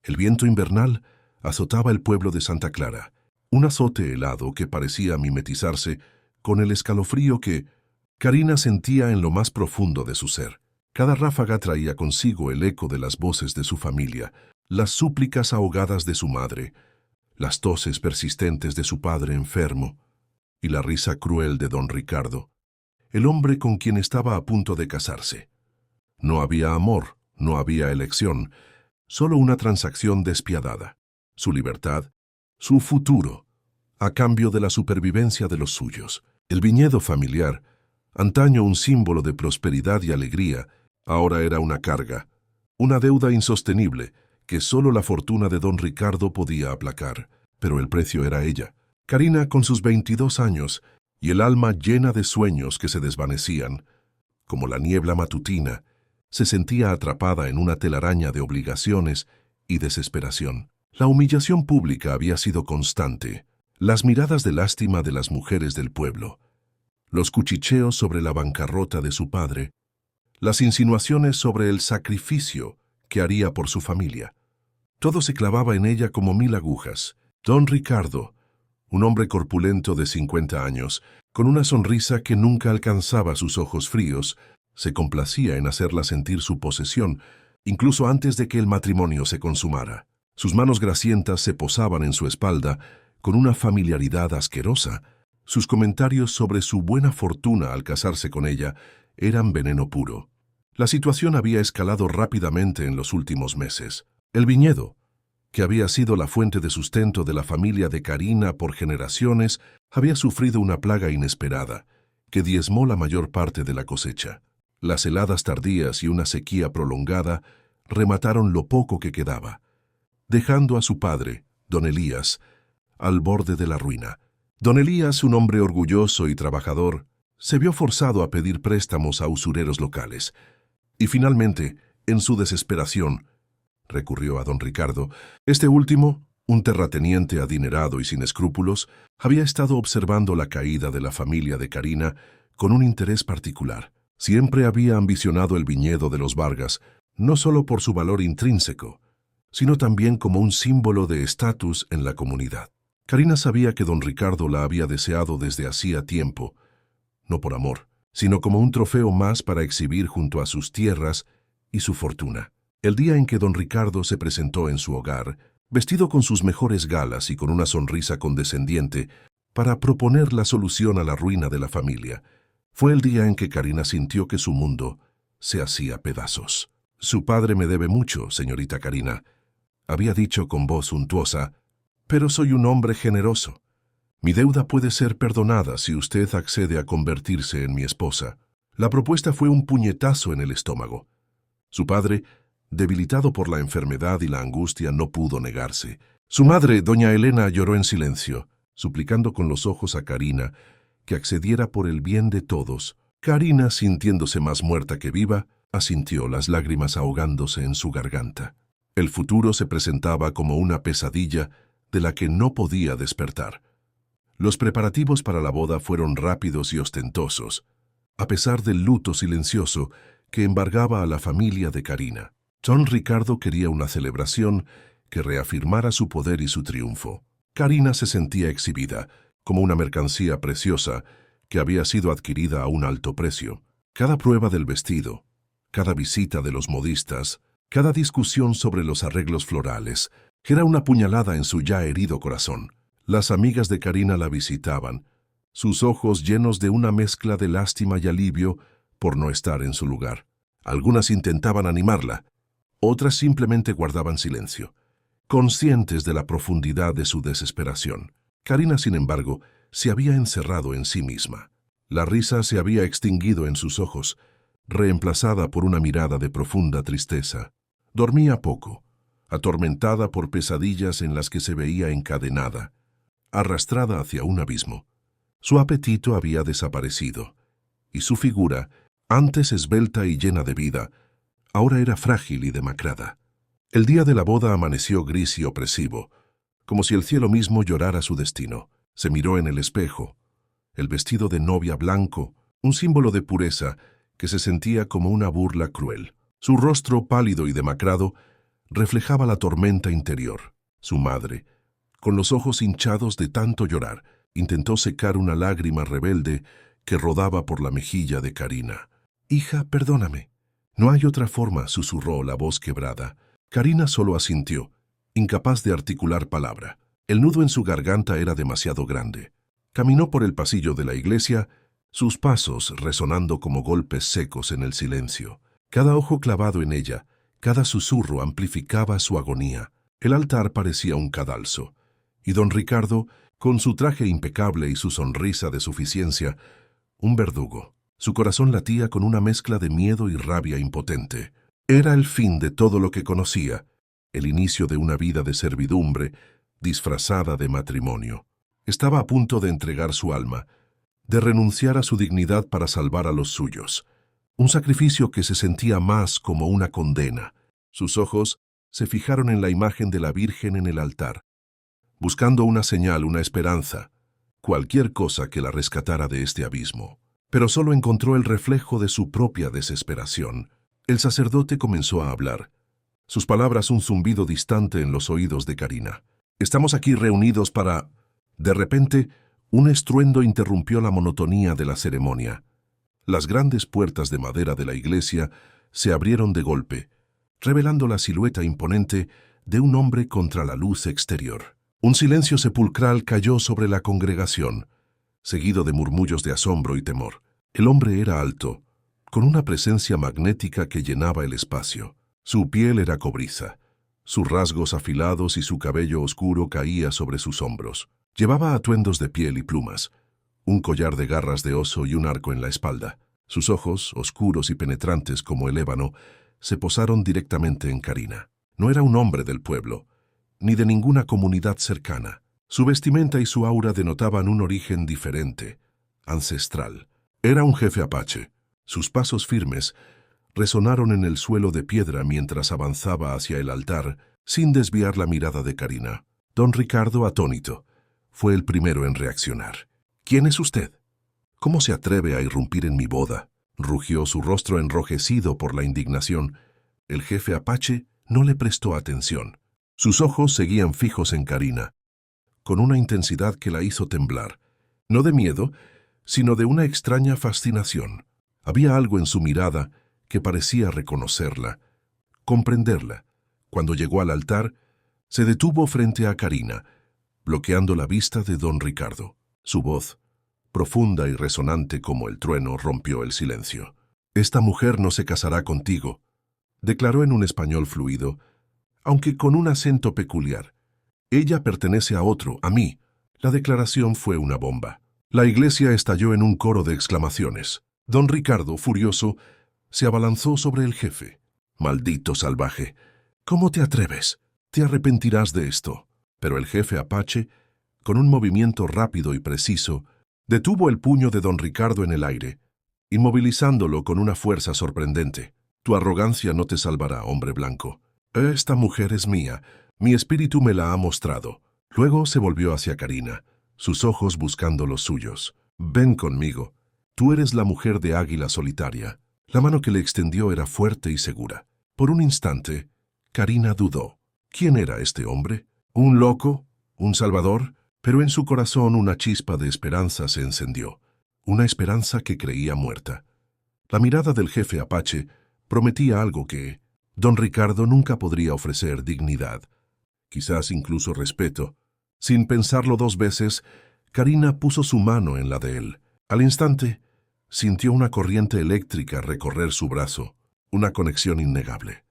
El viento invernal azotaba el pueblo de Santa Clara, un azote helado que parecía mimetizarse con el escalofrío que Karina sentía en lo más profundo de su ser. Cada ráfaga traía consigo el eco de las voces de su familia, las súplicas ahogadas de su madre, las toses persistentes de su padre enfermo y la risa cruel de don Ricardo, el hombre con quien estaba a punto de casarse. No había amor, no había elección, solo una transacción despiadada. Su libertad, su futuro, a cambio de la supervivencia de los suyos. El viñedo familiar, antaño un símbolo de prosperidad y alegría, ahora era una carga, una deuda insostenible que solo la fortuna de don Ricardo podía aplacar. Pero el precio era ella. Karina, con sus 22 años y el alma llena de sueños que se desvanecían, como la niebla matutina, se sentía atrapada en una telaraña de obligaciones y desesperación. La humillación pública había sido constante, las miradas de lástima de las mujeres del pueblo, los cuchicheos sobre la bancarrota de su padre, las insinuaciones sobre el sacrificio que haría por su familia. Todo se clavaba en ella como 1000 agujas. Don Ricardo, un hombre corpulento de 50 años, con una sonrisa que nunca alcanzaba sus ojos fríos, se complacía en hacerla sentir su posesión, incluso antes de que el matrimonio se consumara. Sus manos grasientas se posaban en su espalda con una familiaridad asquerosa. Sus comentarios sobre su buena fortuna al casarse con ella eran veneno puro. La situación había escalado rápidamente en los últimos meses. El viñedo, que había sido la fuente de sustento de la familia de Karina por generaciones, había sufrido una plaga inesperada, que diezmó la mayor parte de la cosecha. Las heladas tardías y una sequía prolongada remataron lo poco que quedaba, dejando a su padre, don Elías, al borde de la ruina. Don Elías, un hombre orgulloso y trabajador, se vio forzado a pedir préstamos a usureros locales, y finalmente, en su desesperación, recurrió a don Ricardo. Este último, un terrateniente adinerado y sin escrúpulos, había estado observando la caída de la familia de Karina con un interés particular. Siempre había ambicionado el viñedo de los Vargas, no solo por su valor intrínseco, sino también como un símbolo de estatus en la comunidad. Karina sabía que don Ricardo la había deseado desde hacía tiempo, no por amor, sino como un trofeo más para exhibir junto a sus tierras y su fortuna. El día en que don Ricardo se presentó en su hogar, vestido con sus mejores galas y con una sonrisa condescendiente, para proponer la solución a la ruina de la familia, fue el día en que Karina sintió que su mundo se hacía pedazos. «Su padre me debe mucho, señorita Karina», había dicho con voz untuosa, «pero soy un hombre generoso. Mi deuda puede ser perdonada si usted accede a convertirse en mi esposa». La propuesta fue un puñetazo en el estómago. Su padre, debilitado por la enfermedad y la angustia, no pudo negarse. Su madre, doña Elena, lloró en silencio, suplicando con los ojos a Karina que accediera por el bien de todos. Karina, sintiéndose más muerta que viva, asintió, las lágrimas ahogándose en su garganta. El futuro se presentaba como una pesadilla de la que no podía despertar. Los preparativos para la boda fueron rápidos y ostentosos, a pesar del luto silencioso que embargaba a la familia de Karina. Don Ricardo quería una celebración que reafirmara su poder y su triunfo. Karina se sentía exhibida, como una mercancía preciosa que había sido adquirida a un alto precio. Cada prueba del vestido, cada visita de los modistas, cada discusión sobre los arreglos florales, era una puñalada en su ya herido corazón. Las amigas de Karina la visitaban, sus ojos llenos de una mezcla de lástima y alivio por no estar en su lugar. Algunas intentaban animarla, otras simplemente guardaban silencio, conscientes de la profundidad de su desesperación. Karina, sin embargo, se había encerrado en sí misma. La risa se había extinguido en sus ojos, reemplazada por una mirada de profunda tristeza. Dormía poco, atormentada por pesadillas en las que se veía encadenada, arrastrada hacia un abismo. Su apetito había desaparecido, y su figura, antes esbelta y llena de vida, ahora era frágil y demacrada. El día de la boda amaneció gris y opresivo, como si el cielo mismo llorara su destino. Se miró en el espejo, el vestido de novia blanco, un símbolo de pureza que se sentía como una burla cruel. Su rostro pálido y demacrado reflejaba la tormenta interior. Su madre, con los ojos hinchados de tanto llorar, intentó secar una lágrima rebelde que rodaba por la mejilla de Karina. «Hija, perdóname». «No hay otra forma», susurró la voz quebrada. Karina solo asintió, incapaz de articular palabra. El nudo en su garganta era demasiado grande. Caminó por el pasillo de la iglesia, sus pasos resonando como golpes secos en el silencio. Cada ojo clavado en ella, cada susurro amplificaba su agonía. El altar parecía un cadalso, y don Ricardo, con su traje impecable y su sonrisa de suficiencia, un verdugo. Su corazón latía con una mezcla de miedo y rabia impotente. Era el fin de todo lo que conocía, el inicio de una vida de servidumbre disfrazada de matrimonio. Estaba a punto de entregar su alma, de renunciar a su dignidad para salvar a los suyos. Un sacrificio que se sentía más como una condena. Sus ojos se fijaron en la imagen de la Virgen en el altar, buscando una señal, una esperanza, cualquier cosa que la rescatara de este abismo. Pero solo encontró el reflejo de su propia desesperación. El sacerdote comenzó a hablar, sus palabras un zumbido distante en los oídos de Karina. «Estamos aquí reunidos para...» De repente, un estruendo interrumpió la monotonía de la ceremonia. Las grandes puertas de madera de la iglesia se abrieron de golpe, revelando la silueta imponente de un hombre contra la luz exterior. Un silencio sepulcral cayó sobre la congregación, seguido de murmullos de asombro y temor. El hombre era alto, con una presencia magnética que llenaba el espacio. Su piel era cobriza, sus rasgos afilados y su cabello oscuro caía sobre sus hombros. Llevaba atuendos de piel y plumas, un collar de garras de oso y un arco en la espalda. Sus ojos, oscuros y penetrantes como el ébano, se posaron directamente en Karina. No era un hombre del pueblo, ni de ninguna comunidad cercana. Su vestimenta y su aura denotaban un origen diferente, ancestral. Era un jefe apache. Sus pasos firmes resonaron en el suelo de piedra mientras avanzaba hacia el altar, sin desviar la mirada de Karina. Don Ricardo, atónito, fue el primero en reaccionar. «¿Quién es usted? ¿Cómo se atreve a irrumpir en mi boda?», rugió, su rostro enrojecido por la indignación. El jefe apache no le prestó atención. Sus ojos seguían fijos en Karina, con una intensidad que la hizo temblar, no de miedo, sino de una extraña fascinación. Había algo en su mirada que parecía reconocerla, comprenderla. Cuando llegó al altar, se detuvo frente a Karina, bloqueando la vista de don Ricardo. Su voz, profunda y resonante como el trueno, rompió el silencio. «Esta mujer no se casará contigo», declaró en un español fluido, aunque con un acento peculiar. «Ella pertenece a otro, a mí». La declaración fue una bomba. La iglesia estalló en un coro de exclamaciones. Don Ricardo, furioso, se abalanzó sobre el jefe. «Maldito salvaje, ¿cómo te atreves? Te arrepentirás de esto». Pero el jefe apache, con un movimiento rápido y preciso, detuvo el puño de don Ricardo en el aire, inmovilizándolo con una fuerza sorprendente. «Tu arrogancia no te salvará, hombre blanco. Esta mujer es mía, mi espíritu me la ha mostrado». Luego se volvió hacia Karina, sus ojos buscando los suyos. «Ven conmigo. Tú eres la mujer de Águila Solitaria». La mano que le extendió era fuerte y segura. Por un instante, Karina dudó. ¿Quién era este hombre? ¿Un loco? ¿Un salvador? Pero en su corazón una chispa de esperanza se encendió, una esperanza que creía muerta. La mirada del jefe apache prometía algo que don Ricardo nunca podría ofrecer: dignidad, quizás incluso respeto. Sin pensarlo dos veces, Karina puso su mano en la de él. Al instante, sintió una corriente eléctrica recorrer su brazo, una conexión innegable.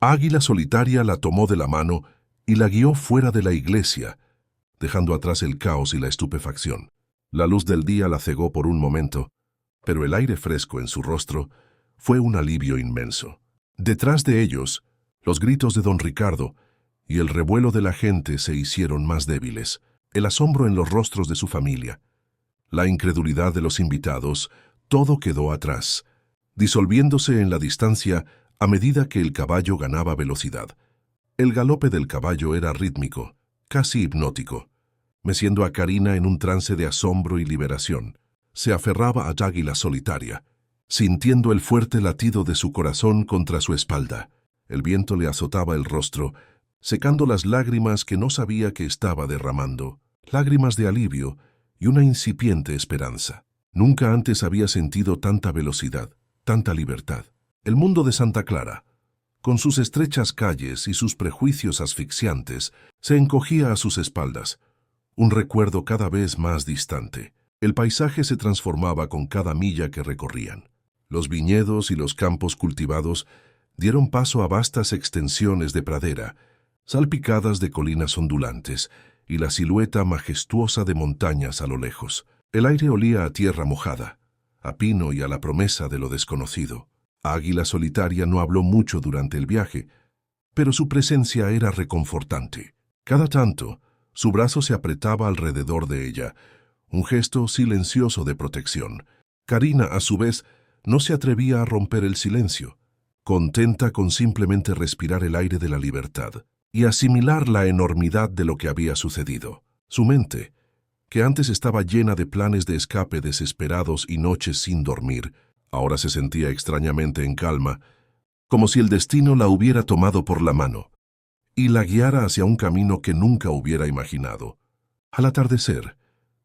Águila Solitaria la tomó de la mano y la guió fuera de la iglesia, dejando atrás el caos y la estupefacción. La luz del día la cegó por un momento, pero el aire fresco en su rostro fue un alivio inmenso. Detrás de ellos, los gritos de don Ricardo y el revuelo de la gente se hicieron más débiles, el asombro en los rostros de su familia, la incredulidad de los invitados, todo quedó atrás, disolviéndose en la distancia a medida que el caballo ganaba velocidad. El galope del caballo era rítmico, casi hipnótico, meciendo a Karina en un trance de asombro y liberación. Se aferraba a Águila Solitaria, sintiendo el fuerte latido de su corazón contra su espalda. El viento le azotaba el rostro, secando las lágrimas que no sabía que estaba derramando, lágrimas de alivio y una incipiente esperanza. Nunca antes había sentido tanta velocidad, tanta libertad. El mundo de Santa Clara, con sus estrechas calles y sus prejuicios asfixiantes, se encogía a sus espaldas, un recuerdo cada vez más distante. El paisaje se transformaba con cada milla que recorrían. Los viñedos y los campos cultivados dieron paso a vastas extensiones de pradera, salpicadas de colinas ondulantes, y la silueta majestuosa de montañas a lo lejos. El aire olía a tierra mojada, a pino y a la promesa de lo desconocido. Águila Solitaria no habló mucho durante el viaje, pero su presencia era reconfortante. Cada tanto, su brazo se apretaba alrededor de ella, un gesto silencioso de protección. Karina, a su vez, no se atrevía a romper el silencio, contenta con simplemente respirar el aire de la libertad y asimilar la enormidad de lo que había sucedido. Su mente, que antes estaba llena de planes de escape desesperados y noches sin dormir, ahora se sentía extrañamente en calma, como si el destino la hubiera tomado por la mano y la guiara hacia un camino que nunca hubiera imaginado. Al atardecer,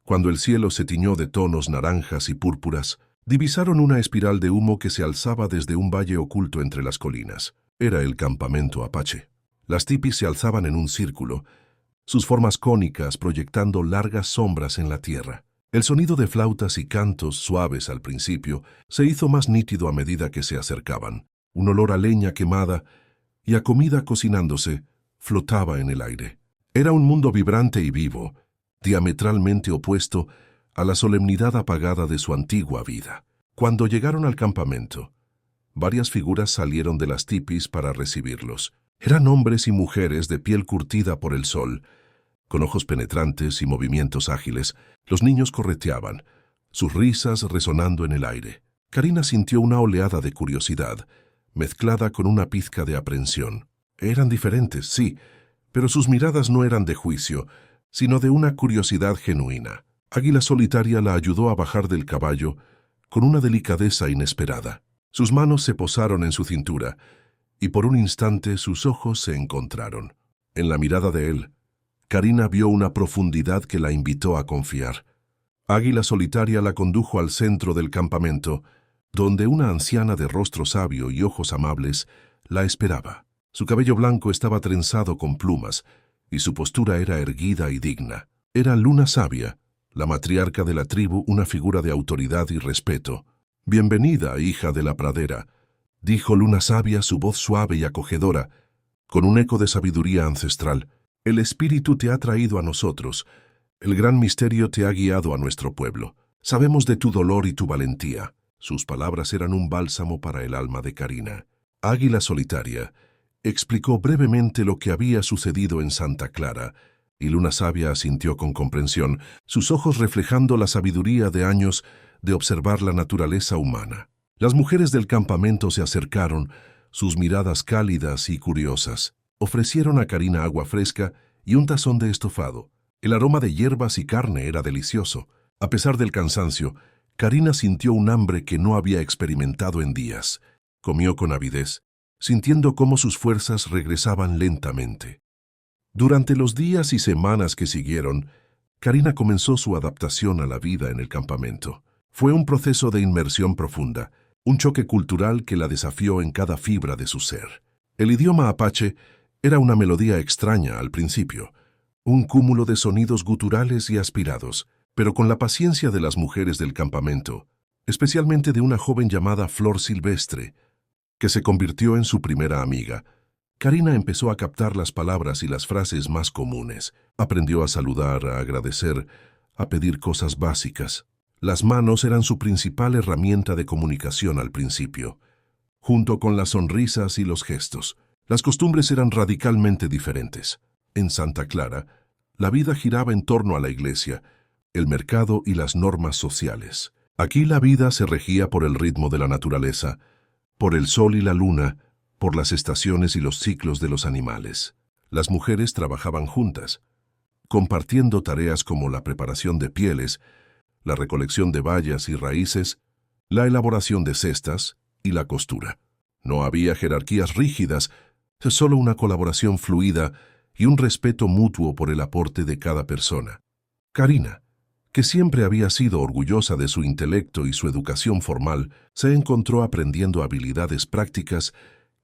cuando el cielo se tiñó de tonos naranjas y púrpuras, divisaron una espiral de humo que se alzaba desde un valle oculto entre las colinas. Era el campamento apache. Las tipis se alzaban en un círculo, sus formas cónicas proyectando largas sombras en la tierra. El sonido de flautas y cantos, suaves al principio, se hizo más nítido a medida que se acercaban. Un olor a leña quemada y a comida cocinándose flotaba en el aire. Era un mundo vibrante y vivo, diametralmente opuesto a la solemnidad apagada de su antigua vida. Cuando llegaron al campamento, varias figuras salieron de las tipis para recibirlos. Eran hombres y mujeres de piel curtida por el sol, con ojos penetrantes y movimientos ágiles. Los niños correteaban, sus risas resonando en el aire. Karina sintió una oleada de curiosidad, mezclada con una pizca de aprensión. Eran diferentes, sí, pero sus miradas no eran de juicio, sino de una curiosidad genuina. Águila Solitaria la ayudó a bajar del caballo con una delicadeza inesperada. Sus manos se posaron en su cintura, y por un instante sus ojos se encontraron. En la mirada de él, Karina vio una profundidad que la invitó a confiar. Águila Solitaria la condujo al centro del campamento, donde una anciana de rostro sabio y ojos amables la esperaba. Su cabello blanco estaba trenzado con plumas, y su postura era erguida y digna. Era Luna Sabia, la matriarca de la tribu, una figura de autoridad y respeto. «Bienvenida, hija de la pradera», dijo Luna Sabia, su voz suave y acogedora, con un eco de sabiduría ancestral. «El espíritu te ha traído a nosotros. El gran misterio te ha guiado a nuestro pueblo. Sabemos de tu dolor y tu valentía». Sus palabras eran un bálsamo para el alma de Karina. Águila Solitaria explicó brevemente lo que había sucedido en Santa Clara, y Luna Sabia asintió con comprensión, sus ojos reflejando la sabiduría de años de observar la naturaleza humana. Las mujeres del campamento se acercaron, sus miradas cálidas y curiosas. Ofrecieron a Karina agua fresca y un tazón de estofado. El aroma de hierbas y carne era delicioso. A pesar del cansancio, Karina sintió un hambre que no había experimentado en días. Comió con avidez, sintiendo cómo sus fuerzas regresaban lentamente. Durante los días y semanas que siguieron, Karina comenzó su adaptación a la vida en el campamento. Fue un proceso de inmersión profunda, un choque cultural que la desafió en cada fibra de su ser. El idioma apache era una melodía extraña al principio, un cúmulo de sonidos guturales y aspirados, pero con la paciencia de las mujeres del campamento, especialmente de una joven llamada Flor Silvestre, que se convirtió en su primera amiga, Karina empezó a captar las palabras y las frases más comunes. Aprendió a saludar, a agradecer, a pedir cosas básicas. Las manos eran su principal herramienta de comunicación al principio, junto con las sonrisas y los gestos. Las costumbres eran radicalmente diferentes. En Santa Clara, la vida giraba en torno a la iglesia, el mercado y las normas sociales. Aquí la vida se regía por el ritmo de la naturaleza, por el sol y la luna, por las estaciones y los ciclos de los animales. Las mujeres trabajaban juntas, compartiendo tareas como la preparación de pieles, la recolección de bayas y raíces, la elaboración de cestas y la costura. No había jerarquías rígidas, Es solo una colaboración fluida y un respeto mutuo por el aporte de cada persona. Karina, que siempre había sido orgullosa de su intelecto y su educación formal, se encontró aprendiendo habilidades prácticas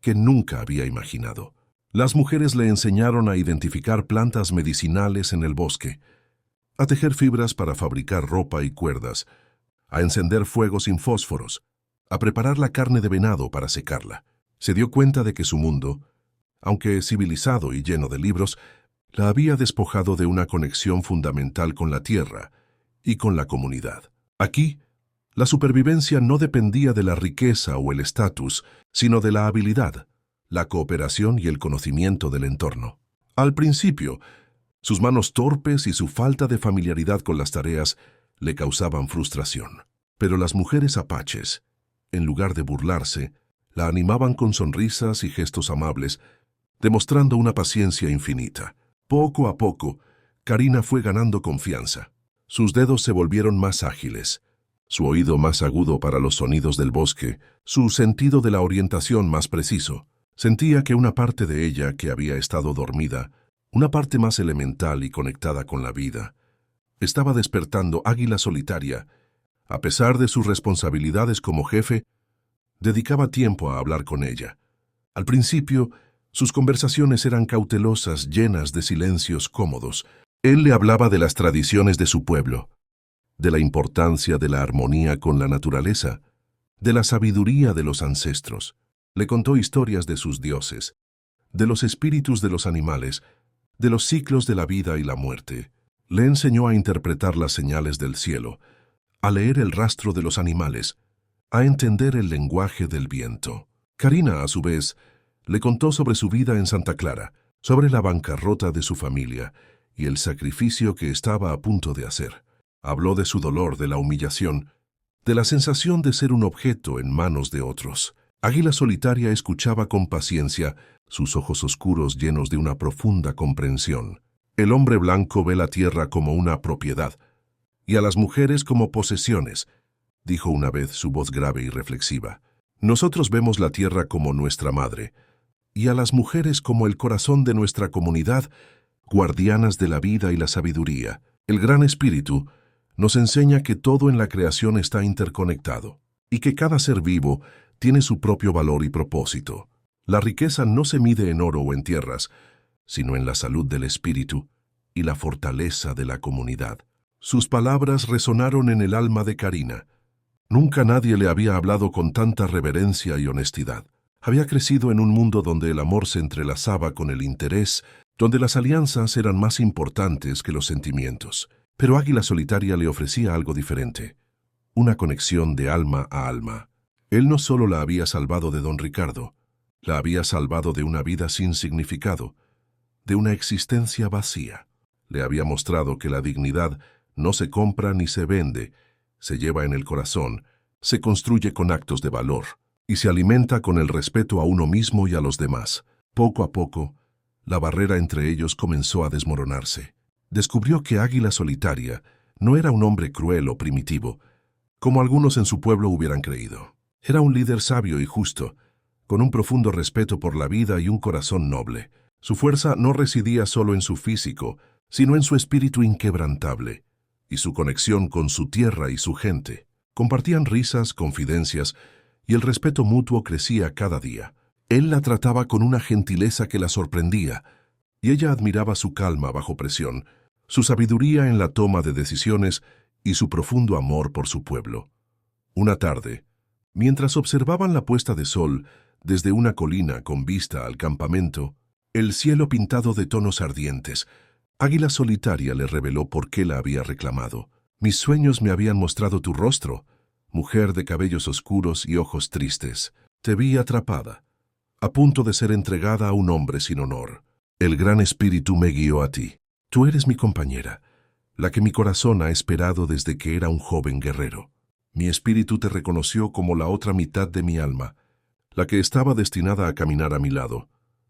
que nunca había imaginado. Las mujeres le enseñaron a identificar plantas medicinales en el bosque, a tejer fibras para fabricar ropa y cuerdas, a encender fuegos sin fósforos, a preparar la carne de venado para secarla. Se dio cuenta de que su mundo, aunque civilizado y lleno de libros, la había despojado de una conexión fundamental con la tierra y con la comunidad. Aquí, la supervivencia no dependía de la riqueza o el estatus, sino de la habilidad, la cooperación y el conocimiento del entorno. Al principio, sus manos torpes y su falta de familiaridad con las tareas le causaban frustración. Pero las mujeres apaches, en lugar de burlarse, la animaban con sonrisas y gestos amables, demostrando una paciencia infinita. Poco a poco, Karina fue ganando confianza. Sus dedos se volvieron más ágiles, su oído más agudo para los sonidos del bosque, su sentido de la orientación más preciso. Sentía que una parte de ella que había estado dormida, una parte más elemental y conectada con la vida, estaba despertando. Águila Solitaria, a pesar de sus responsabilidades como jefe, dedicaba tiempo a hablar con ella. Al principio, sus conversaciones eran cautelosas, llenas de silencios cómodos. Él le hablaba de las tradiciones de su pueblo, de la importancia de la armonía con la naturaleza, de la sabiduría de los ancestros. Le contó historias de sus dioses, de los espíritus de los animales, de los ciclos de la vida y la muerte. Le enseñó a interpretar las señales del cielo, a leer el rastro de los animales, a entender el lenguaje del viento. Karina, a su vez, le contó sobre su vida en Santa Clara, sobre la bancarrota de su familia y el sacrificio que estaba a punto de hacer. Habló de su dolor, de la humillación, de la sensación de ser un objeto en manos de otros. Águila Solitaria escuchaba con paciencia, sus ojos oscuros llenos de una profunda comprensión. El hombre blanco ve la tierra como una propiedad, y a las mujeres como posesiones, dijo una vez su voz grave y reflexiva. Nosotros vemos la tierra como nuestra madre, y a las mujeres como el corazón de nuestra comunidad, guardianas de la vida y la sabiduría. El Gran Espíritu nos enseña que todo en la creación está interconectado, y que cada ser vivo tiene su propio valor y propósito. La riqueza no se mide en oro o en tierras, sino en la salud del espíritu y la fortaleza de la comunidad. Sus palabras resonaron en el alma de Karina. Nunca nadie le había hablado con tanta reverencia y honestidad. Había crecido en un mundo donde el amor se entrelazaba con el interés, donde las alianzas eran más importantes que los sentimientos. Pero Águila Solitaria le ofrecía algo diferente, una conexión de alma a alma. Él no solo la había salvado de don Ricardo, la había salvado de una vida sin significado, de una existencia vacía. Le había mostrado que la dignidad no se compra ni se vende, se lleva en el corazón, se construye con actos de valor y se alimenta con el respeto a uno mismo y a los demás. Poco a poco, la barrera entre ellos comenzó a desmoronarse. Descubrió que Águila Solitaria no era un hombre cruel o primitivo, como algunos en su pueblo hubieran creído. Era un líder sabio y justo, con un profundo respeto por la vida y un corazón noble. Su fuerza no residía solo en su físico, sino en su espíritu inquebrantable y su conexión con su tierra y su gente. Compartían risas, confidencias, y el respeto mutuo crecía cada día. Él la trataba con una gentileza que la sorprendía, y ella admiraba su calma bajo presión, su sabiduría en la toma de decisiones y su profundo amor por su pueblo. Una tarde, mientras observaban la puesta de sol desde una colina con vista al campamento, el cielo pintado de tonos ardientes, Águila Solitaria le reveló por qué la había reclamado. Mis sueños me habían mostrado tu rostro, mujer de cabellos oscuros y ojos tristes. Te vi atrapada, a punto de ser entregada a un hombre sin honor. El Gran Espíritu me guió a ti. Tú eres mi compañera, la que mi corazón ha esperado desde que era un joven guerrero. Mi espíritu te reconoció como la otra mitad de mi alma, la que estaba destinada a caminar a mi lado.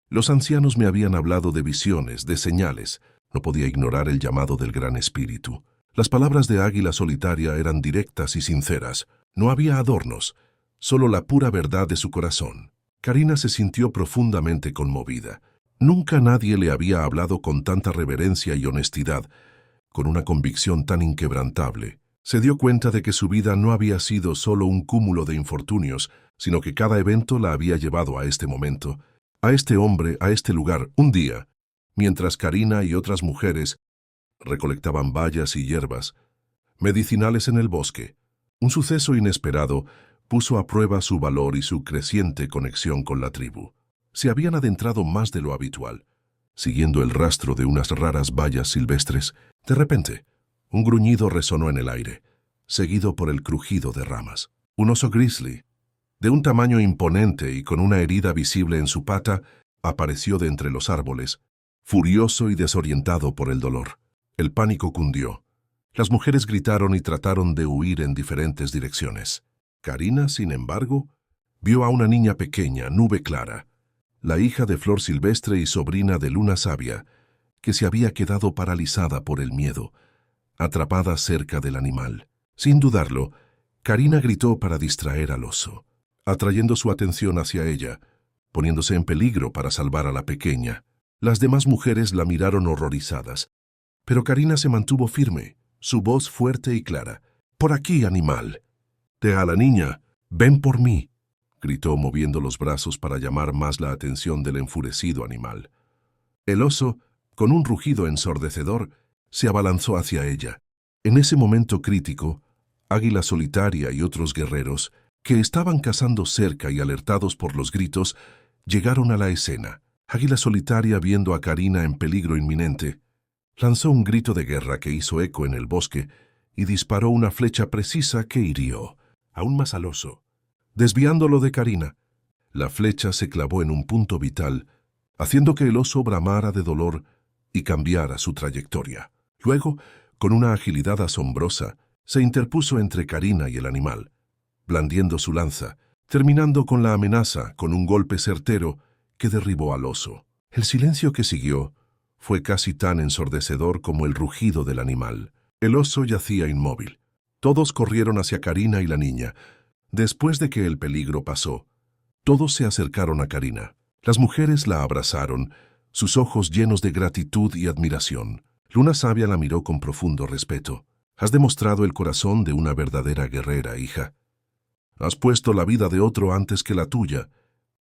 Los ancianos me habían hablado de visiones, de señales. No podía ignorar el llamado del Gran Espíritu. Las palabras de Águila Solitaria eran directas y sinceras. No había adornos, solo la pura verdad de su corazón. Karina se sintió profundamente conmovida. Nunca nadie le había hablado con tanta reverencia y honestidad, con una convicción tan inquebrantable. Se dio cuenta de que su vida no había sido solo un cúmulo de infortunios, sino que cada evento la había llevado a este momento, a este hombre, a este lugar, un día, mientras Karina y otras mujeres recolectaban bayas y hierbas medicinales en el bosque. Un suceso inesperado puso a prueba su valor y su creciente conexión con la tribu. Se habían adentrado más de lo habitual, siguiendo el rastro de unas raras bayas silvestres. De repente, un gruñido resonó en el aire, seguido por el crujido de ramas. Un oso grizzly, de un tamaño imponente y con una herida visible en su pata, apareció de entre los árboles, furioso y desorientado por el dolor. El pánico cundió. Las mujeres gritaron y trataron de huir en diferentes direcciones. Karina, sin embargo, vio a una niña pequeña, Nube Clara, la hija de Flor Silvestre y sobrina de Luna Sabia, que se había quedado paralizada por el miedo, atrapada cerca del animal. Sin dudarlo, Karina gritó para distraer al oso, atrayendo su atención hacia ella, poniéndose en peligro para salvar a la pequeña. Las demás mujeres la miraron horrorizadas, pero Karina se mantuvo firme, su voz fuerte y clara. «Por aquí, animal. Deja a la niña. Ven por mí», gritó moviendo los brazos para llamar más la atención del enfurecido animal. El oso, con un rugido ensordecedor, se abalanzó hacia ella. En ese momento crítico, Águila Solitaria y otros guerreros, que estaban cazando cerca y alertados por los gritos, llegaron a la escena. Águila Solitaria, viendo a Karina en peligro inminente, lanzó un grito de guerra que hizo eco en el bosque y disparó una flecha precisa que hirió aún más al oso. Desviándolo de Karina, la flecha se clavó en un punto vital, haciendo que el oso bramara de dolor y cambiara su trayectoria. Luego, con una agilidad asombrosa, se interpuso entre Karina y el animal, blandiendo su lanza, terminando con la amenaza con un golpe certero que derribó al oso. El silencio que siguió fue casi tan ensordecedor como el rugido del animal. El oso yacía inmóvil. Todos corrieron hacia Karina y la niña. Después de que el peligro pasó, todos se acercaron a Karina. Las mujeres la abrazaron, sus ojos llenos de gratitud y admiración. Luna Sabia la miró con profundo respeto. «Has demostrado el corazón de una verdadera guerrera, hija. Has puesto la vida de otro antes que la tuya.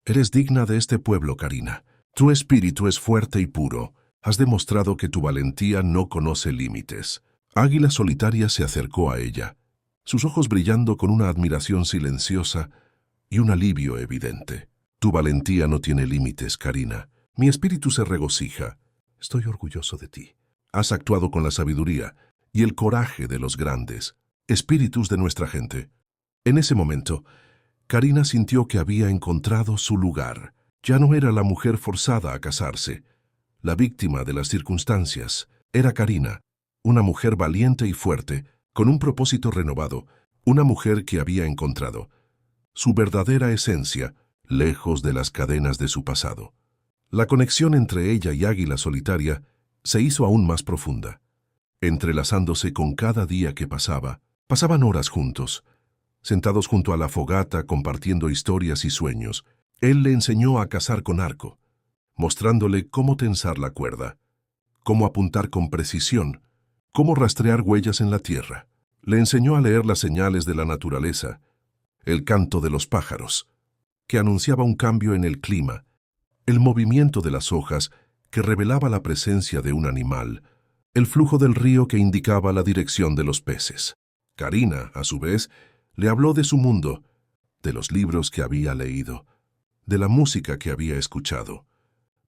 Eres digna de este pueblo, Karina. Tu espíritu es fuerte y puro. Has demostrado que tu valentía no conoce límites». Águila Solitaria se acercó a ella, sus ojos brillando con una admiración silenciosa y un alivio evidente. «Tu valentía no tiene límites, Karina. Mi espíritu se regocija. Estoy orgulloso de ti. Has actuado con la sabiduría y el coraje de los grandes, espíritus de nuestra gente». En ese momento, Karina sintió que había encontrado su lugar. Ya no era la mujer forzada a casarse, la víctima de las circunstancias. Era Karina, una mujer valiente y fuerte, con un propósito renovado, una mujer que había encontrado su verdadera esencia, lejos de las cadenas de su pasado. La conexión entre ella y Águila Solitaria se hizo aún más profunda. Entrelazándose con cada día que pasaba, pasaban horas juntos, sentados junto a la fogata compartiendo historias y sueños. Él le enseñó a cazar con arco, mostrándole cómo tensar la cuerda, cómo apuntar con precisión, cómo rastrear huellas en la tierra. Le enseñó a leer las señales de la naturaleza, el canto de los pájaros, que anunciaba un cambio en el clima, el movimiento de las hojas que revelaba la presencia de un animal, el flujo del río que indicaba la dirección de los peces. Karina, a su vez, le habló de su mundo, de los libros que había leído, de la música que había escuchado,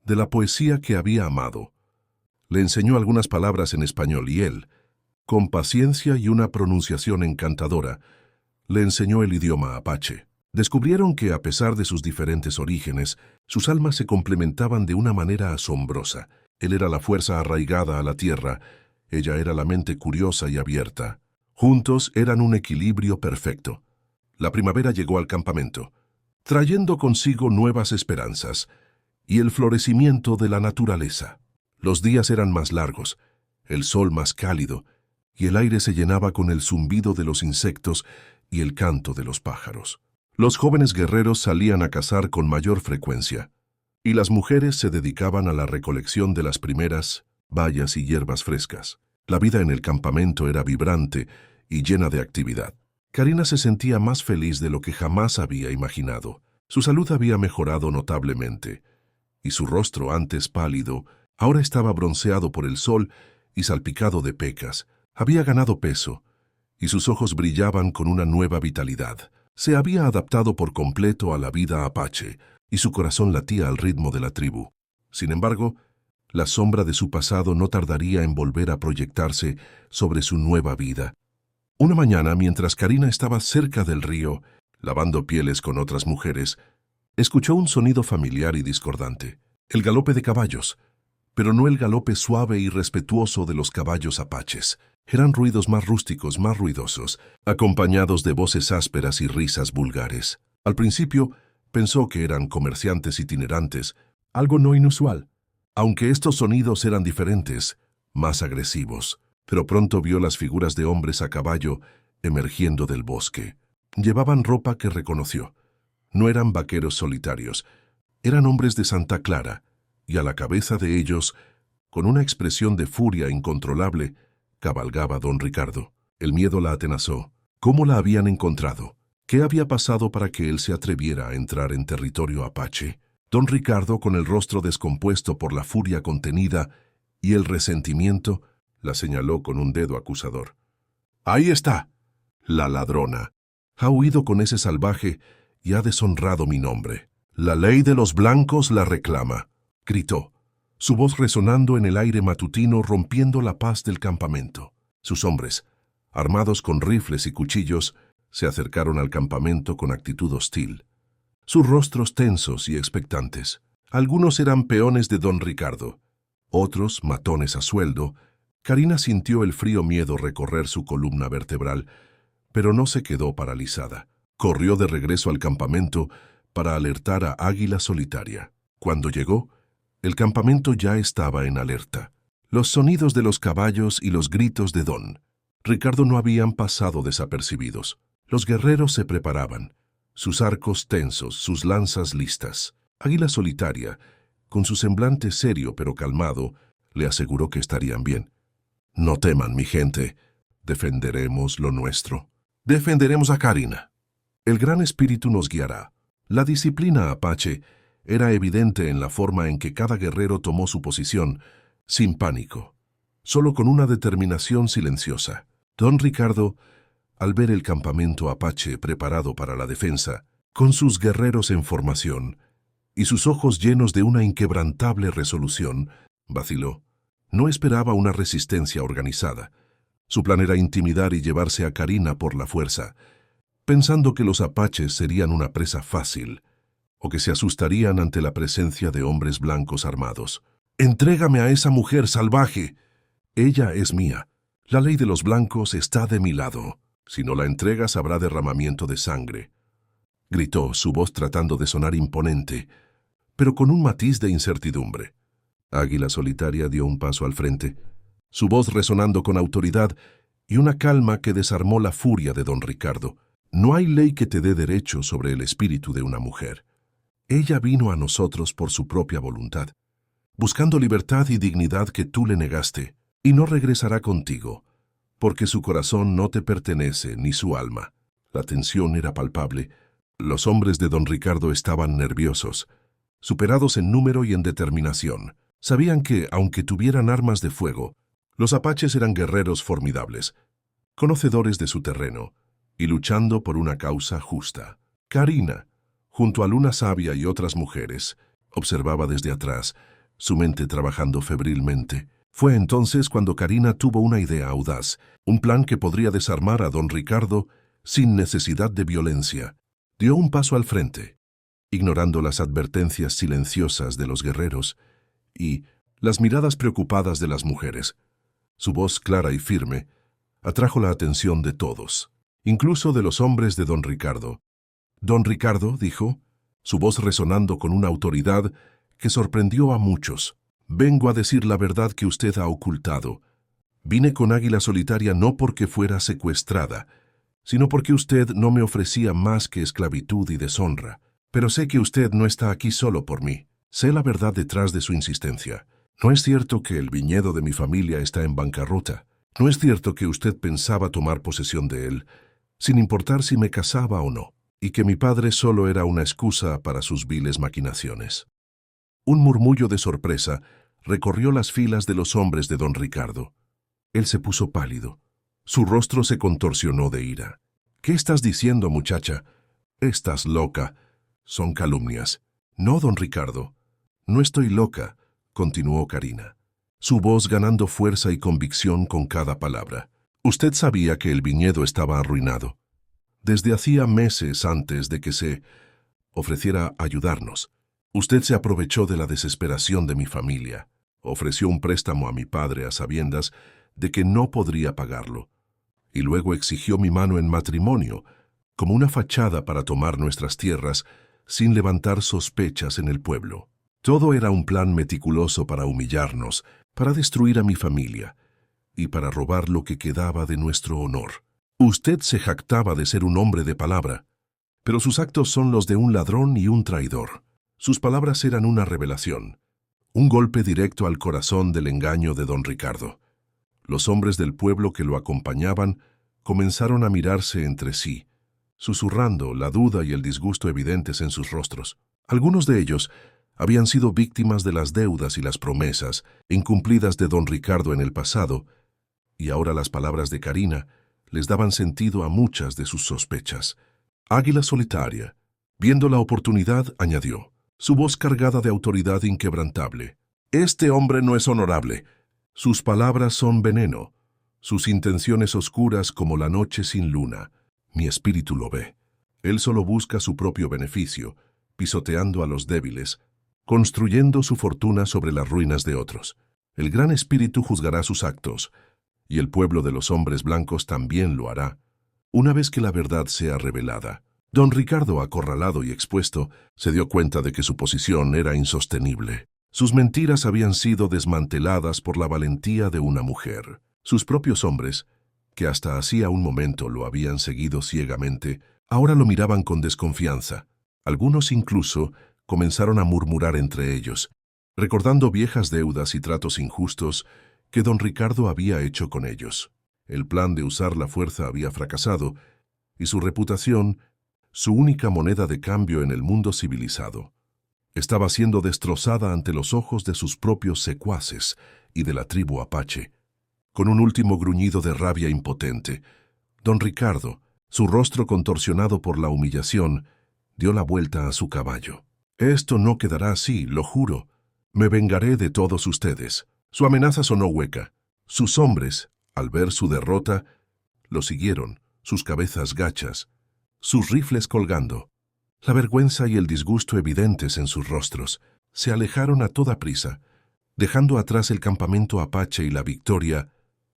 de la poesía que había amado. Le enseñó algunas palabras en español y él, con paciencia y una pronunciación encantadora, le enseñó el idioma apache. Descubrieron que, a pesar de sus diferentes orígenes, sus almas se complementaban de una manera asombrosa. Él era la fuerza arraigada a la tierra, ella era la mente curiosa y abierta. Juntos eran un equilibrio perfecto. La primavera llegó al campamento, trayendo consigo nuevas esperanzas y el florecimiento de la naturaleza. Los días eran más largos, el sol más cálido, y el aire se llenaba con el zumbido de los insectos y el canto de los pájaros. Los jóvenes guerreros salían a cazar con mayor frecuencia, y las mujeres se dedicaban a la recolección de las primeras bayas y hierbas frescas. La vida en el campamento era vibrante y llena de actividad. Karina se sentía más feliz de lo que jamás había imaginado. Su salud había mejorado notablemente, y su rostro, antes pálido, ahora estaba bronceado por el sol y salpicado de pecas. Había ganado peso, y sus ojos brillaban con una nueva vitalidad. Se había adaptado por completo a la vida apache, y su corazón latía al ritmo de la tribu. Sin embargo, la sombra de su pasado no tardaría en volver a proyectarse sobre su nueva vida. Una mañana, mientras Karina estaba cerca del río, lavando pieles con otras mujeres, escuchó un sonido familiar y discordante. El galope de caballos, pero no el galope suave y respetuoso de los caballos apaches. Eran ruidos más rústicos, más ruidosos, acompañados de voces ásperas y risas vulgares. Al principio, pensó que eran comerciantes itinerantes, algo no inusual, aunque estos sonidos eran diferentes, más agresivos. Pero pronto vio las figuras de hombres a caballo emergiendo del bosque. Llevaban ropa que reconoció. No eran vaqueros solitarios, eran hombres de Santa Clara, y a la cabeza de ellos, con una expresión de furia incontrolable, cabalgaba don Ricardo. El miedo la atenazó. ¿Cómo la habían encontrado? ¿Qué había pasado para que él se atreviera a entrar en territorio apache? Don Ricardo, con el rostro descompuesto por la furia contenida y el resentimiento, la señaló con un dedo acusador. «Ahí está, la ladrona. Ha huido con ese salvaje y ha deshonrado mi nombre. La ley de los blancos la reclama», gritó, su voz resonando en el aire matutino, rompiendo la paz del campamento. Sus hombres, armados con rifles y cuchillos, se acercaron al campamento con actitud hostil, sus rostros tensos y expectantes. Algunos eran peones de don Ricardo, otros matones a sueldo. Karina sintió el frío miedo recorrer su columna vertebral, pero no se quedó paralizada. Corrió de regreso al campamento para alertar a Águila Solitaria. Cuando llegó, el campamento ya estaba en alerta. Los sonidos de los caballos y los gritos de don Ricardo no habían pasado desapercibidos. Los guerreros se preparaban, sus arcos tensos, sus lanzas listas. Águila Solitaria, con su semblante serio pero calmado, le aseguró que estarían bien. «No teman, mi gente. Defenderemos lo nuestro. Defenderemos a Karina. El Gran Espíritu nos guiará». La disciplina apache era evidente en la forma en que cada guerrero tomó su posición, sin pánico, solo con una determinación silenciosa. Don Ricardo, al ver el campamento apache preparado para la defensa, con sus guerreros en formación y sus ojos llenos de una inquebrantable resolución, vaciló. No esperaba una resistencia organizada. Su plan era intimidar y llevarse a Karina por la fuerza, pensando que los apaches serían una presa fácil, o que se asustarían ante la presencia de hombres blancos armados. «Entrégame a esa mujer salvaje. Ella es mía. La ley de los blancos está de mi lado. Si no la entregas habrá derramamiento de sangre», gritó, su voz tratando de sonar imponente, pero con un matiz de incertidumbre. Águila Solitaria dio un paso al frente, su voz resonando con autoridad y una calma que desarmó la furia de don Ricardo. «No hay ley que te dé derecho sobre el espíritu de una mujer. Ella vino a nosotros por su propia voluntad, buscando libertad y dignidad que tú le negaste, y no regresará contigo, porque su corazón no te pertenece ni su alma». La tensión era palpable. Los hombres de don Ricardo estaban nerviosos, superados en número y en determinación. Sabían que, aunque tuvieran armas de fuego, los apaches eran guerreros formidables, conocedores de su terreno y luchando por una causa justa. Karina, junto a Luna Sabia y otras mujeres, observaba desde atrás, su mente trabajando febrilmente. Fue entonces cuando Karina tuvo una idea audaz, un plan que podría desarmar a don Ricardo sin necesidad de violencia. Dio un paso al frente, ignorando las advertencias silenciosas de los guerreros y las miradas preocupadas de las mujeres. Su voz clara y firme atrajo la atención de todos, incluso de los hombres de don Ricardo. «Don Ricardo», dijo, su voz resonando con una autoridad que sorprendió a muchos, «vengo a decir la verdad que usted ha ocultado. Vine con Águila Solitaria no porque fuera secuestrada, sino porque usted no me ofrecía más que esclavitud y deshonra. Pero sé que usted no está aquí solo por mí. Sé la verdad detrás de su insistencia. No es cierto que el viñedo de mi familia está en bancarrota. No es cierto que usted pensaba tomar posesión de él, sin importar si me casaba o no, y que mi padre solo era una excusa para sus viles maquinaciones. Un murmullo de sorpresa recorrió las filas de los hombres de don Ricardo. Él se puso pálido. Su rostro se contorsionó de ira. «¿Qué estás diciendo, muchacha? Estás loca. Son calumnias». «No, don Ricardo. No estoy loca», continuó Karina, su voz ganando fuerza y convicción con cada palabra. «Usted sabía que el viñedo estaba arruinado. Desde hacía meses antes de que se ofreciera a ayudarnos. Usted se aprovechó de la desesperación de mi familia. Ofreció un préstamo a mi padre a sabiendas de que no podría pagarlo. Y luego exigió mi mano en matrimonio, como una fachada para tomar nuestras tierras sin levantar sospechas en el pueblo. Todo era un plan meticuloso para humillarnos, para destruir a mi familia y para robar lo que quedaba de nuestro honor. Usted se jactaba de ser un hombre de palabra, pero sus actos son los de un ladrón y un traidor. Sus palabras eran una revelación, un golpe directo al corazón del engaño de don Ricardo. Los hombres del pueblo que lo acompañaban comenzaron a mirarse entre sí, susurrando la duda y el disgusto evidentes en sus rostros. Algunos de ellos habían sido víctimas de las deudas y las promesas incumplidas de don Ricardo en el pasado, y ahora las palabras de Karina les daban sentido a muchas de sus sospechas. Águila Solitaria, viendo la oportunidad, añadió, su voz cargada de autoridad inquebrantable: «Este hombre no es honorable. Sus palabras son veneno, sus intenciones oscuras como la noche sin luna. Mi espíritu lo ve. Él solo busca su propio beneficio, pisoteando a los débiles, construyendo su fortuna sobre las ruinas de otros. El gran espíritu juzgará sus actos, y el pueblo de los hombres blancos también lo hará, una vez que la verdad sea revelada». Don Ricardo, acorralado y expuesto, se dio cuenta de que su posición era insostenible. Sus mentiras habían sido desmanteladas por la valentía de una mujer. Sus propios hombres, que hasta hacía un momento lo habían seguido ciegamente, ahora lo miraban con desconfianza. Algunos incluso comenzaron a murmurar entre ellos, recordando viejas deudas y tratos injustos que don Ricardo había hecho con ellos. El plan de usar la fuerza había fracasado, y su reputación, su única moneda de cambio en el mundo civilizado, estaba siendo destrozada ante los ojos de sus propios secuaces y de la tribu apache. Con un último gruñido de rabia impotente, don Ricardo, su rostro contorsionado por la humillación, dio la vuelta a su caballo. «Esto no quedará así, lo juro. Me vengaré de todos ustedes». Su amenaza sonó hueca. Sus hombres, al ver su derrota, lo siguieron, sus cabezas gachas, sus rifles colgando. La vergüenza y el disgusto evidentes en sus rostros se alejaron a toda prisa, dejando atrás el campamento apache y la victoria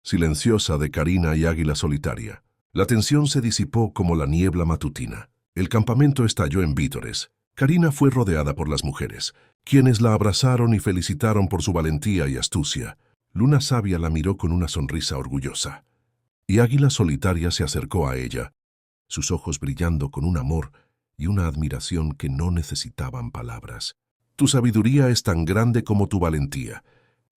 silenciosa de Karina y Águila Solitaria. La tensión se disipó como la niebla matutina. El campamento estalló en vítores. Karina fue rodeada por las mujeres, quienes la abrazaron y felicitaron por su valentía y astucia. Luna Sabia la miró con una sonrisa orgullosa, y Águila Solitaria se acercó a ella, sus ojos brillando con un amor y una admiración que no necesitaban palabras. «Tu sabiduría es tan grande como tu valentía».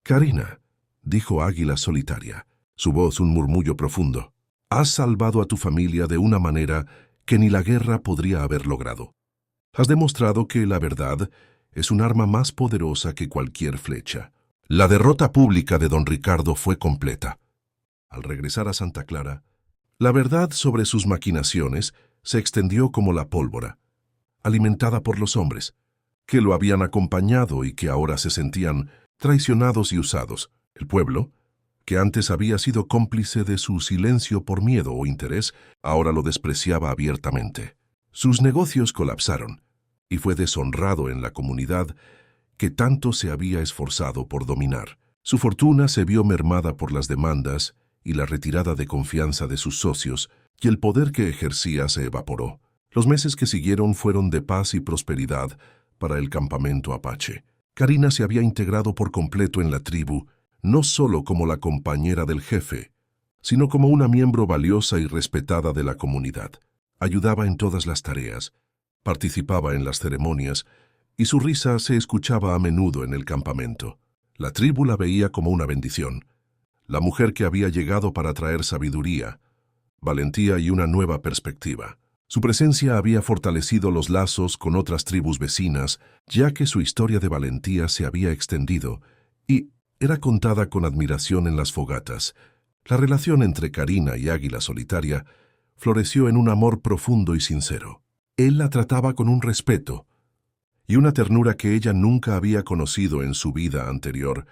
«Karina», dijo Águila Solitaria, su voz un murmullo profundo, «has salvado a tu familia de una manera que ni la guerra podría haber logrado. Has demostrado que la verdad es un arma más poderosa que cualquier flecha». La derrota pública de don Ricardo fue completa. Al regresar a Santa Clara, la verdad sobre sus maquinaciones se extendió como la pólvora, alimentada por los hombres, que lo habían acompañado y que ahora se sentían traicionados y usados. El pueblo, que antes había sido cómplice de su silencio por miedo o interés, ahora lo despreciaba abiertamente. Sus negocios colapsaron, y fue deshonrado en la comunidad que tanto se había esforzado por dominar. Su fortuna se vio mermada por las demandas y la retirada de confianza de sus socios, y el poder que ejercía se evaporó. Los meses que siguieron fueron de paz y prosperidad para el campamento apache. Karina se había integrado por completo en la tribu, no solo como la compañera del jefe, sino como una miembro valiosa y respetada de la comunidad. Ayudaba en todas las tareas, participaba en las ceremonias, y su risa se escuchaba a menudo en el campamento. La tribu la veía como una bendición, la mujer que había llegado para traer sabiduría, valentía y una nueva perspectiva. Su presencia había fortalecido los lazos con otras tribus vecinas, ya que su historia de valentía se había extendido y era contada con admiración en las fogatas. La relación entre Karina y Águila Solitaria floreció en un amor profundo y sincero. Él la trataba con un respeto y una ternura que ella nunca había conocido en su vida anterior,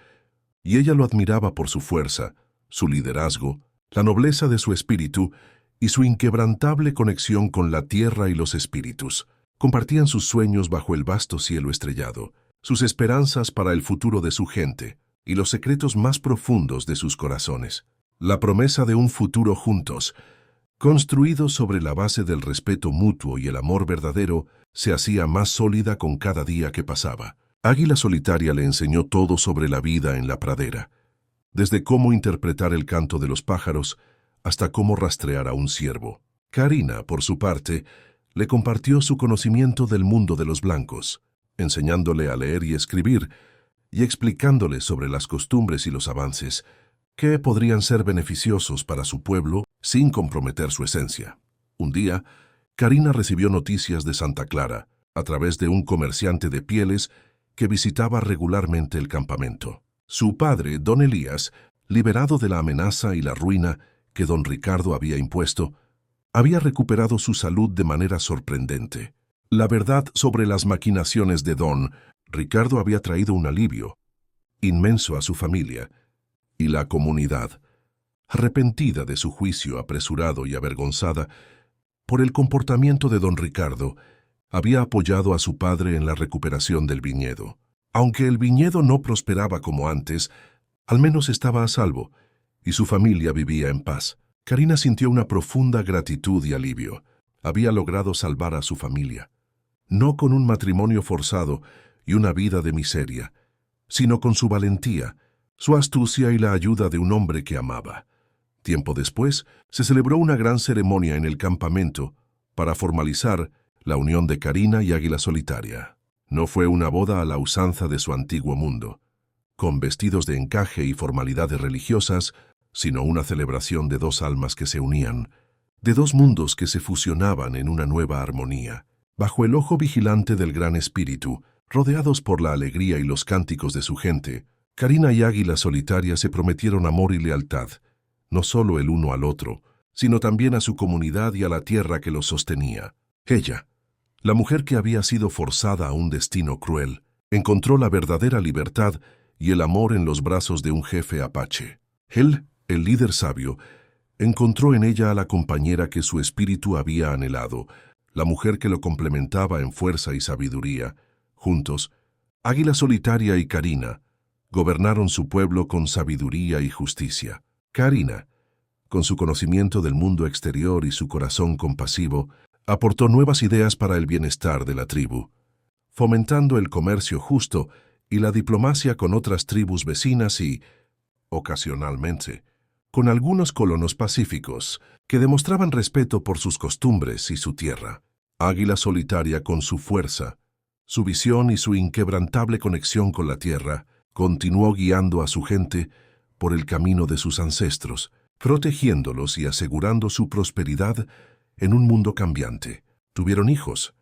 y ella lo admiraba por su fuerza, su liderazgo, la nobleza de su espíritu y su inquebrantable conexión con la tierra y los espíritus. Compartían sus sueños bajo el vasto cielo estrellado, sus esperanzas para el futuro de su gente y los secretos más profundos de sus corazones. La promesa de un futuro juntos, construido sobre la base del respeto mutuo y el amor verdadero, se hacía más sólida con cada día que pasaba. Águila Solitaria le enseñó todo sobre la vida en la pradera, desde cómo interpretar el canto de los pájaros hasta cómo rastrear a un ciervo. Karina, por su parte, le compartió su conocimiento del mundo de los blancos, enseñándole a leer y escribir, y explicándole sobre las costumbres y los avances que podrían ser beneficiosos para su pueblo sin comprometer su esencia. Un día, Karina recibió noticias de Santa Clara a través de un comerciante de pieles que visitaba regularmente el campamento. Su padre, don Elías, liberado de la amenaza y la ruina que don Ricardo había impuesto, había recuperado su salud de manera sorprendente. La verdad sobre las maquinaciones de don Ricardo había traído un alivio inmenso a su familia y la comunidad, arrepentida de su juicio apresurado y avergonzada por el comportamiento de don Ricardo, había apoyado a su padre en la recuperación del viñedo. Aunque el viñedo no prosperaba como antes, al menos estaba a salvo, y su familia vivía en paz. Karina sintió una profunda gratitud y alivio. Había logrado salvar a su familia, no con un matrimonio forzado y una vida de miseria, sino con su valentía, su astucia y la ayuda de un hombre que amaba. Tiempo después, se celebró una gran ceremonia en el campamento para formalizar la unión de Karina y Águila Solitaria. No fue una boda a la usanza de su antiguo mundo, con vestidos de encaje y formalidades religiosas, sino una celebración de dos almas que se unían, de dos mundos que se fusionaban en una nueva armonía. Bajo el ojo vigilante del Gran Espíritu, rodeados por la alegría y los cánticos de su gente, Karina y Águila Solitaria se prometieron amor y lealtad, no solo el uno al otro, sino también a su comunidad y a la tierra que los sostenía. Ella, la mujer que había sido forzada a un destino cruel, encontró la verdadera libertad y el amor en los brazos de un jefe apache. Él, el líder sabio, encontró en ella a la compañera que su espíritu había anhelado, la mujer que lo complementaba en fuerza y sabiduría. Juntos, Águila Solitaria y Karina gobernaron su pueblo con sabiduría y justicia. Karina, con su conocimiento del mundo exterior y su corazón compasivo, aportó nuevas ideas para el bienestar de la tribu, fomentando el comercio justo y la diplomacia con otras tribus vecinas y, ocasionalmente, con algunos colonos pacíficos que demostraban respeto por sus costumbres y su tierra. Águila Solitaria, con su fuerza, su visión y su inquebrantable conexión con la tierra, continuó guiando a su gente por el camino de sus ancestros, protegiéndolos y asegurando su prosperidad en un mundo cambiante. Tuvieron hijos,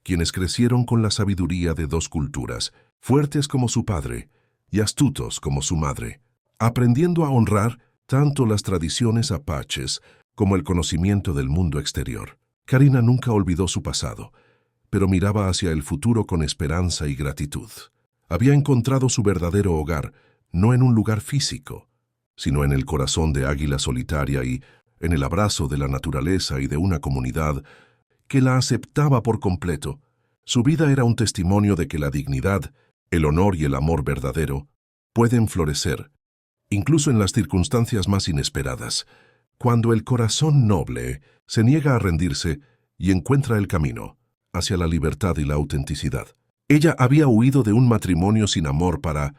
quienes crecieron con la sabiduría de dos culturas, fuertes como su padre y astutos como su madre, aprendiendo a honrar tanto las tradiciones apaches como el conocimiento del mundo exterior. Karina nunca olvidó su pasado, pero miraba hacia el futuro con esperanza y gratitud. Había encontrado su verdadero hogar, no en un lugar físico, sino en el corazón de Águila Solitaria y en el abrazo de la naturaleza y de una comunidad que la aceptaba por completo. Su vida era un testimonio de que la dignidad, el honor y el amor verdadero pueden florecer, incluso en las circunstancias más inesperadas, cuando el corazón noble se niega a rendirse y encuentra el camino hacia la libertad y la autenticidad. Ella había huido de un matrimonio sin amor para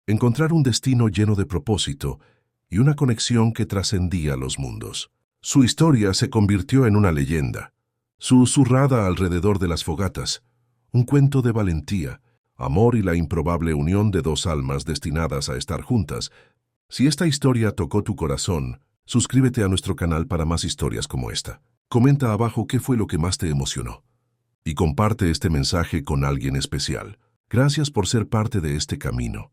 encontrar un destino lleno de propósito y una conexión que trascendía los mundos. Su historia se convirtió en una leyenda, susurrada alrededor de las fogatas, un cuento de valentía, amor y la improbable unión de dos almas destinadas a estar juntas. Si esta historia tocó tu corazón, suscríbete a nuestro canal para más historias como esta. Comenta abajo qué fue lo que más te emocionó. Y comparte este mensaje con alguien especial. Gracias por ser parte de este camino.